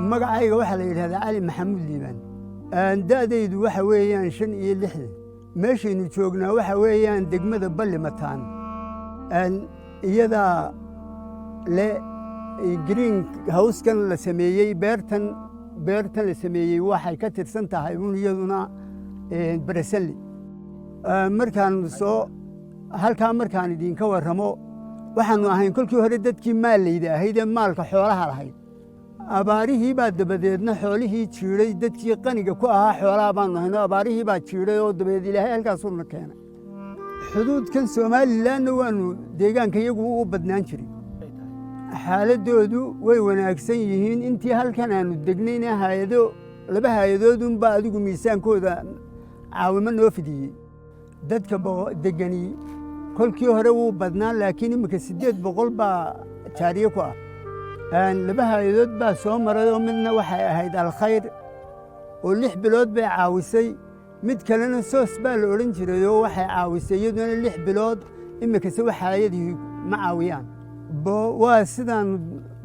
magacayga waxaa la yidhahdaa cali maxamuud liibaan da'daydu waxa weeyaan 65 meeshaynu joognaa waxa weeyaan degmada Ballimataan iyadaa le green house-kan la sameeyey beertan la sameeyey waxay ka tirsan tahay iyaduna Barasanli markaan halkaa markaan idinka warramo waxaanu ahayn kolkii hore dadkii maaleyda ahayd ee maalka xoolaha lahayd abaarihii baa dabadeedna xoolihii jiiray dadkii qaniga ku ahaa xoolaha baanu ahayno abaarihii baa jiiray oo dabadeed ilaahay halkaasuu na keenay xuduudkan Somalilandna waanu deegaanka iyagu u badnaan jiray xaaladoodu way wanaagsan yihiin intii halkan aanu degnayna laba hay'adoodun baa adigu miisaankooda caawimo noo fidiyey dadka degani kolkii hore wuu badnaan laakiin imika 800 baa taariikh ku ah laba hay'adood baa soo maray oo midna waxay ahayd alkhayr oo 6 bilood bay caawisay mid kalena soos baa la oran jiray oo waxay caawisay iyaduna 6 bilood imika se waxa hay'adii ma caawiyaan waa sidaan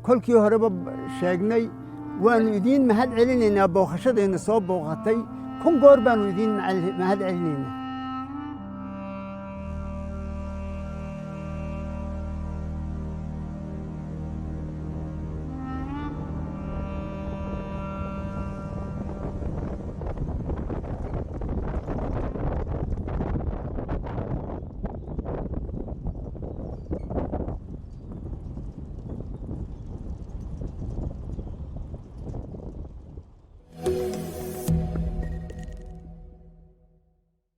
kolkii horeba sheegnay waanu idiin mahad celinaynaa booqashadayna soo booqatay kun goor baanu idiin mahad celinaynaa